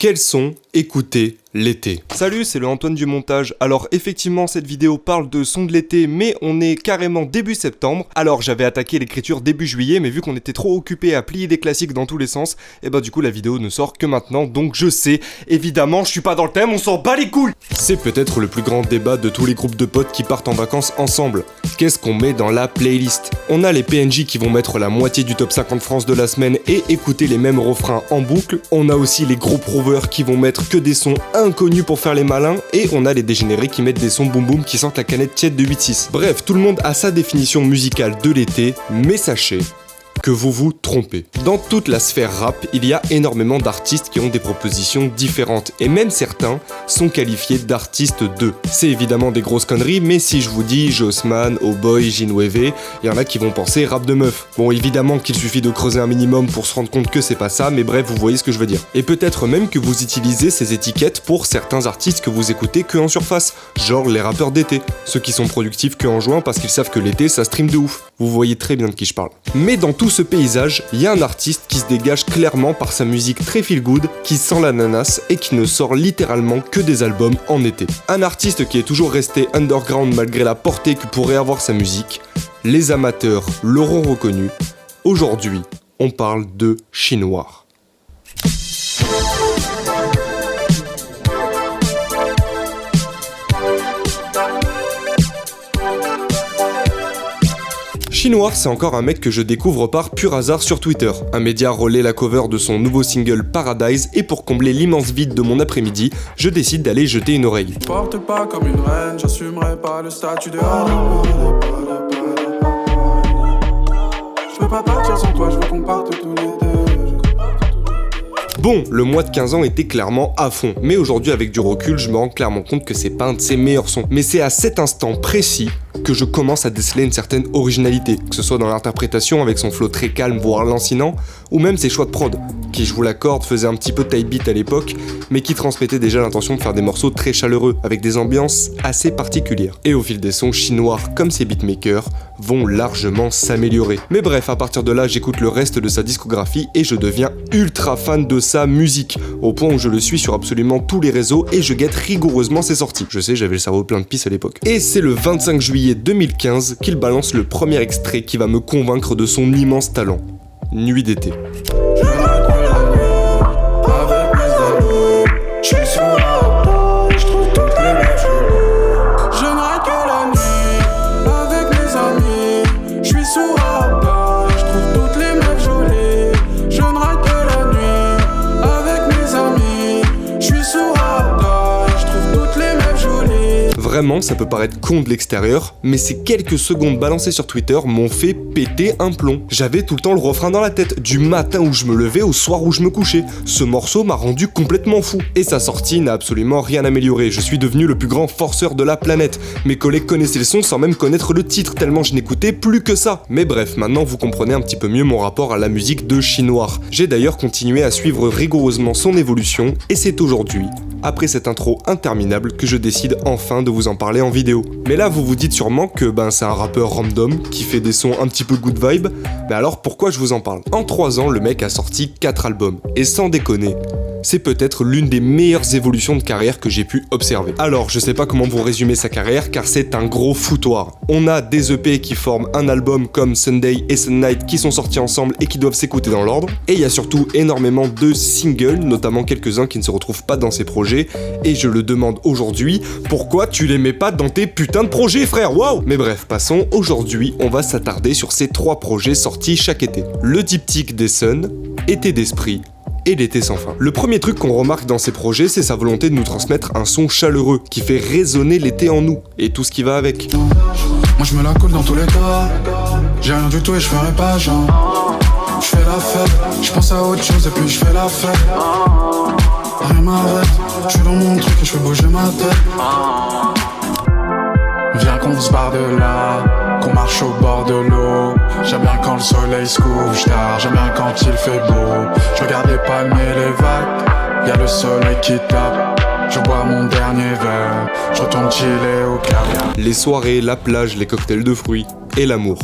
Quels sons écouter l'été? Salut, c'est le Antoine du montage. Alors effectivement cette vidéo parle de sons de l'été, mais on est carrément début septembre. Alors j'avais attaqué l'écriture début juillet, mais vu qu'on était trop occupé à plier des classiques dans tous les sens, et bah du coup la vidéo ne sort que maintenant, donc je sais, évidemment je suis pas dans le thème, on s'en bat les couilles. C'est peut-être le plus grand débat de tous les groupes de potes qui partent en vacances ensemble. Qu'est-ce qu'on met dans la playlist? On a les PNJ qui vont mettre la moitié du top 50 France de la semaine et écouter les mêmes refrains en boucle. On a aussi les gros provers qui vont mettre que des sons inconnus pour faire les malins, et on a les dégénérés qui mettent des sons boum boum qui sentent la canette tiède de 8-6. Bref, tout le monde a sa définition musicale de l'été, mais sachez que vous vous trompez. Dans toute la sphère rap, il y a énormément d'artistes qui ont des propositions différentes, et même certains sont qualifiés d'artistes 2. C'est évidemment des grosses conneries, mais si je vous dis Jossman, Oh Boy, Ginwévé, il y en a qui vont penser rap de meuf. Bon, évidemment qu'il suffit de creuser un minimum pour se rendre compte que c'est pas ça, mais bref, vous voyez ce que je veux dire. Et peut-être même que vous utilisez ces étiquettes pour certains artistes que vous écoutez que en surface, genre les rappeurs d'été, ceux qui sont productifs que en juin parce qu'ils savent que l'été ça stream de ouf. Vous voyez très bien de qui je parle. Mais dans tout ce paysage, il y a un artiste qui se dégage clairement par sa musique très feel good, qui sent l'ananas et qui ne sort littéralement que des albums en été. Un artiste qui est toujours resté underground malgré la portée que pourrait avoir sa musique. Les amateurs l'auront reconnu. Aujourd'hui, on parle de Chinoir. Chinoir, c'est encore un mec que je découvre par pur hasard sur Twitter. Un média relaie la cover de son nouveau single Paradise, et pour combler l'immense vide de mon après-midi, je décide d'aller jeter une oreille. Porte pas comme une reine, j'assumerai pas le statut de Je peux pas partir sans toi, je veux qu'on parte tous les deux. Bon, le mois de 15 ans était clairement à fond, mais aujourd'hui avec du recul, je me rends clairement compte que c'est pas un de ses meilleurs sons. Mais c'est à cet instant précis que je commence à déceler une certaine originalité, que ce soit dans l'interprétation avec son flow très calme voire lancinant, ou même ses choix de prod, qui je vous l'accorde faisaient un petit peu type beat à l'époque, mais qui transmettaient déjà l'intention de faire des morceaux très chaleureux, avec des ambiances assez particulières. Et au fil des sons, Chinoir comme ses beatmakers vont largement s'améliorer. Mais bref, à partir de là, j'écoute le reste de sa discographie et je deviens ultra fan de sa musique, au point où je le suis sur absolument tous les réseaux et je guette rigoureusement ses sorties. Je sais, j'avais le cerveau plein de pisse à l'époque. Et c'est le 25 juillet 2015 qu'il balance le premier extrait qui va me convaincre de son immense talent. Nuit d'été. Vraiment, ça peut paraître con de l'extérieur, mais ces quelques secondes balancées sur Twitter m'ont fait péter un plomb. J'avais tout le temps le refrain dans la tête, du matin où je me levais au soir où je me couchais. Ce morceau m'a rendu complètement fou. Et sa sortie n'a absolument rien amélioré. Je suis devenu le plus grand forceur de la planète. Mes collègues connaissaient le son sans même connaître le titre, tellement je n'écoutais plus que ça. Mais bref, maintenant vous comprenez un petit peu mieux mon rapport à la musique de Chinoir. J'ai d'ailleurs continué à suivre rigoureusement son évolution, et c'est aujourd'hui, après cette intro interminable, que je décide enfin de vous en parler en vidéo. Mais là vous vous dites sûrement que c'est un rappeur random qui fait des sons un petit peu good vibe, mais alors pourquoi je vous en parle? En 3 ans, le mec a sorti 4 albums, et sans déconner, c'est peut-être l'une des meilleures évolutions de carrière que j'ai pu observer. Alors, je sais pas comment vous résumer sa carrière, car c'est un gros foutoir. On a des EP qui forment un album comme Sunday et Sunnight qui sont sortis ensemble et qui doivent s'écouter dans l'ordre, et il y a surtout énormément de singles, notamment quelques-uns qui ne se retrouvent pas dans ses projets, et je le demande aujourd'hui, pourquoi tu les mets pas dans tes putains de projets, frère? Waouh! Mais bref, passons, aujourd'hui, on va s'attarder sur ces 3 projets sortis chaque été. Le diptyque des Suns, Été d'esprit, et l'été sans fin. Le premier truc qu'on remarque dans ces projets, c'est sa volonté de nous transmettre un son chaleureux qui fait résonner l'été en nous et tout ce qui va avec. Moi je me la coule dans tous les cas. J'ai rien du tout et je ferai pas genre. Je fais la fête, je pense à autre chose et puis je fais la fête. Rien m'arrête, je suis dans mon truc et je fais bouger ma tête. Viens qu'on se barre de là, qu'on marche au bord de l'eau. J'aime bien quand le soleil se couche tard, j'aime bien quand il fait beau. Je regarde les palmes et les vagues, y'a le soleil qui tape. Je bois mon dernier verre, je retourne chiller au caviar. Les soirées, la plage, les cocktails de fruits et l'amour.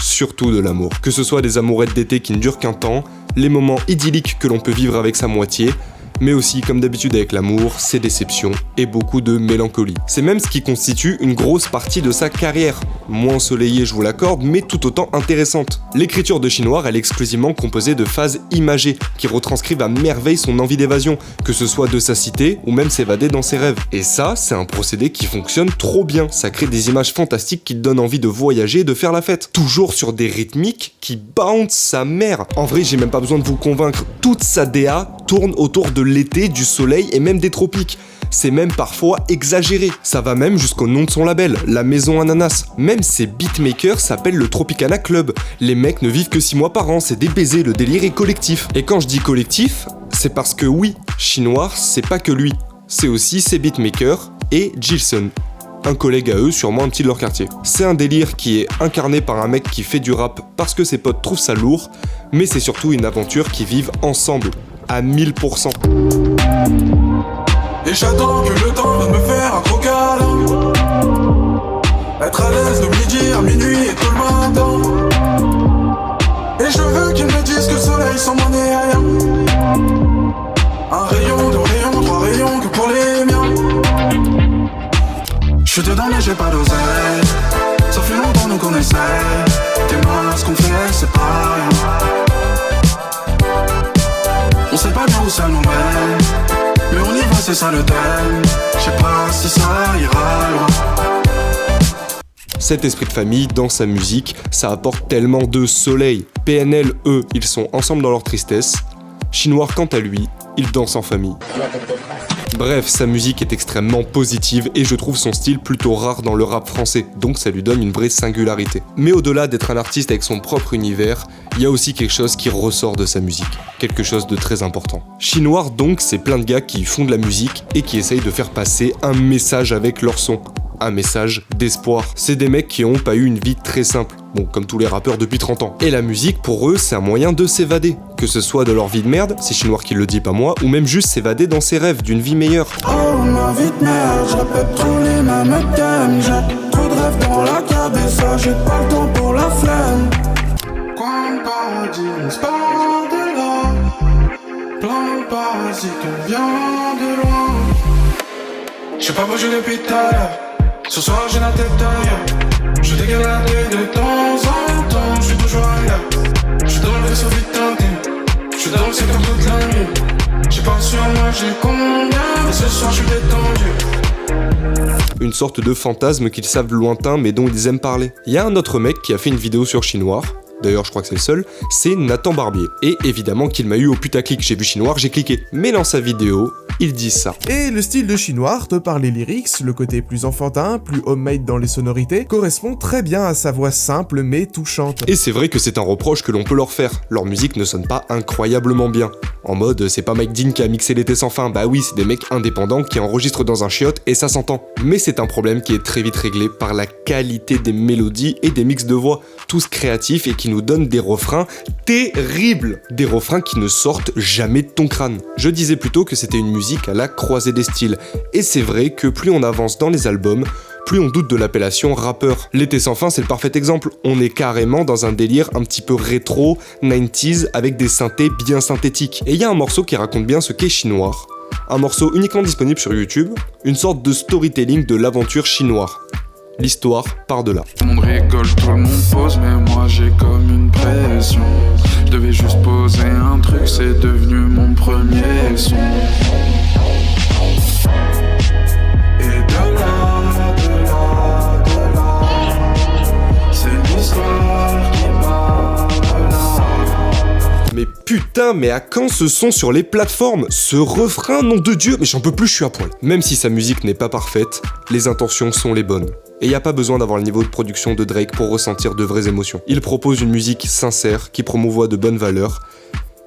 Surtout de l'amour. Que ce soit des amourettes d'été qui ne durent qu'un temps, les moments idylliques que l'on peut vivre avec sa moitié, mais aussi, comme d'habitude avec l'amour, ses déceptions et beaucoup de mélancolie. C'est même ce qui constitue une grosse partie de sa carrière, moins ensoleillée je vous l'accorde, mais tout autant intéressante. L'écriture de Chinoir, elle est exclusivement composée de phases imagées, qui retranscrivent à merveille son envie d'évasion, que ce soit de sa cité ou même s'évader dans ses rêves. Et ça, c'est un procédé qui fonctionne trop bien, ça crée des images fantastiques qui te donnent envie de voyager et de faire la fête. Toujours sur des rythmiques qui bounce sa mère. En vrai, j'ai même pas besoin de vous convaincre, toute sa DA tourne autour de l'été, du soleil et même des tropiques. C'est même parfois exagéré. Ça va même jusqu'au nom de son label, la Maison Ananas. Même ses beatmakers s'appellent le Tropicana Club. Les mecs ne vivent que 6 mois par an, c'est des baisers, le délire est collectif. Et quand je dis collectif, c'est parce que oui, Chinoir, c'est pas que lui. C'est aussi ses beatmakers et Gilson, un collègue à eux, sûrement un petit de leur quartier. C'est un délire qui est incarné par un mec qui fait du rap parce que ses potes trouvent ça lourd, mais c'est surtout une aventure qu'ils vivent ensemble, à 1000%. Et j'attends que le temps vienne me faire un gros câlin. Être à l'aise de midi à minuit et tout le matin. Et je veux qu'il me dise que le soleil sans m'en est rien. Un rayon, 2 rayons, 3 rayons que pour les miens. J'suis dedans mais j'ai pas d'oseille. Ça fait longtemps nous qu'on essaie. T'es moi ce qu'on fait c'est pas rien. On sait pas bien où ça nous mène, mais on y va, c'est ça le thème. Je sais pas si ça ira loin. Cet esprit de famille, dans sa musique, ça apporte tellement de soleil. PNL, eux, ils sont ensemble dans leur tristesse. Chinoir, quant à lui, il danse en famille. Bref, sa musique est extrêmement positive et je trouve son style plutôt rare dans le rap français, donc ça lui donne une vraie singularité. Mais au-delà d'être un artiste avec son propre univers, il y a aussi quelque chose qui ressort de sa musique, quelque chose de très important. Chinoir donc, c'est plein de gars qui font de la musique et qui essayent de faire passer un message avec leur son. Un message d'espoir. C'est des mecs qui ont pas eu une vie très simple, bon, comme tous les rappeurs depuis 30 ans. Et la musique, pour eux, c'est un moyen de s'évader. Que ce soit de leur vie de merde, c'est Chinoir qui le dit, pas moi, ou même juste s'évader dans ses rêves, d'une vie meilleure. Oh, ma vie de merde, je répète tous les mêmes thèmes. J'ai trop de rêves dans la cabeza, j'ai pas le temps pour la flemme. Quand le paradis se part de là, plein de parasites, on vient de loin. J'ai pas bougé depuis tout à l'heure. Ce soir j'ai la tête ailleurs. Je dégueule la tête de temps en temps. Je suis toujours ailleurs. Je suis dans le vaisseau vite teinté. Je suis dans le secteur toute la nuit. J'ai pas sur moi j'ai combien. Mais ce soir je suis détendu. Une sorte de fantasme qu'ils savent lointain mais dont ils aiment parler. Il y a un autre mec qui a fait une vidéo sur Chinoir. D'ailleurs je crois que c'est le seul, c'est Nathan Barbier. Et évidemment qu'il m'a eu au putaclic, j'ai vu Chinoir, j'ai cliqué. Mais dans sa vidéo, il dit ça. Et le style de Chinoir, de par les lyrics, le côté plus enfantin, plus homemade dans les sonorités, correspond très bien à sa voix simple mais touchante. Et c'est vrai que c'est un reproche que l'on peut leur faire. Leur musique ne sonne pas incroyablement bien. En mode, c'est pas Mike Dean qui a mixé l'été sans fin, bah oui, c'est des mecs indépendants qui enregistrent dans un chiotte et ça s'entend. Mais c'est un problème qui est très vite réglé par la qualité des mélodies et des mix de voix, tous créatifs et qui nous donnent des refrains terribles. Des refrains qui ne sortent jamais de ton crâne. Je disais plutôt que c'était une musique à la croisée des styles. Et c'est vrai que plus on avance dans les albums, plus on doute de l'appellation rappeur. L'été sans fin, c'est le parfait exemple. On est carrément dans un délire un petit peu rétro, 90s, avec des synthés bien synthétiques. Et il y a un morceau qui raconte bien ce qu'est Chinoir. Un morceau uniquement disponible sur YouTube, une sorte de storytelling de l'aventure Chinoir. L'histoire part de là. Tout le monde rigole, tout le monde pose, mais moi j'ai comme une pression. Je devais juste poser un truc, c'est devenu mon premier son. Et de là, c'est l'histoire qui part de là. Mais putain, mais à quand ce son sur les plateformes? Ce refrain, nom de Dieu, mais j'en peux plus, je suis à poil. Même si sa musique n'est pas parfaite, les intentions sont les bonnes. Et y a pas besoin d'avoir le niveau de production de Drake pour ressentir de vraies émotions. Il propose une musique sincère, qui promouvoit de bonnes valeurs,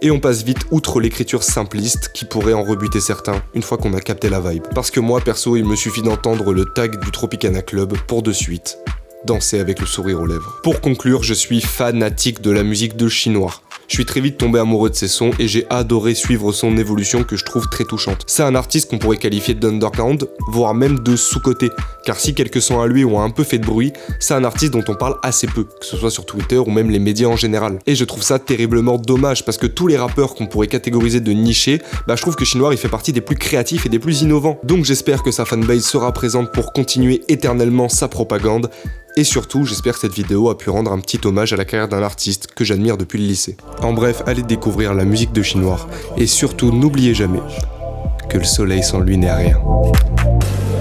et on passe vite outre l'écriture simpliste qui pourrait en rebuter certains une fois qu'on a capté la vibe. Parce que moi, perso, il me suffit d'entendre le tag du Tropicana Club pour de suite danser avec le sourire aux lèvres. Pour conclure, je suis fanatique de la musique de Chinoir. Je suis très vite tombé amoureux de ses sons et j'ai adoré suivre son évolution que je trouve très touchante. C'est un artiste qu'on pourrait qualifier d'underground, voire même de sous-côté, car si quelques sons à lui ont un peu fait de bruit, c'est un artiste dont on parle assez peu, que ce soit sur Twitter ou même les médias en général. Et je trouve ça terriblement dommage parce que tous les rappeurs qu'on pourrait catégoriser de nichés, je trouve que Chinoir il fait partie des plus créatifs et des plus innovants. Donc j'espère que sa fanbase sera présente pour continuer éternellement sa propagande. Et surtout, j'espère que cette vidéo a pu rendre un petit hommage à la carrière d'un artiste que j'admire depuis le lycée. En bref, allez découvrir la musique de Chinoir. Et surtout, n'oubliez jamais que le soleil sans lui n'est rien.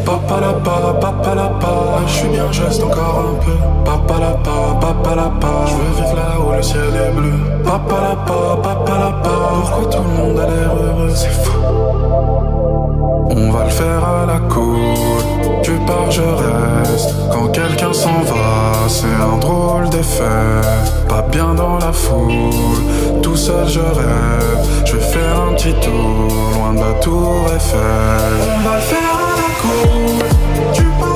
Papa la pa, je suis bien juste encore un peu. Papa la pa, je veux vivre là où le ciel est bleu. Papa la pa, pourquoi tout le monde a l'air heureux, c'est fou. On va le faire à la cool, tu pars je reste. Quand quelqu'un s'en va, c'est un drôle d'effet. Pas bien dans la foule, tout seul je rêve. Je vais faire un petit tour, loin de la tour Eiffel. On va le faire à la cool, tu pars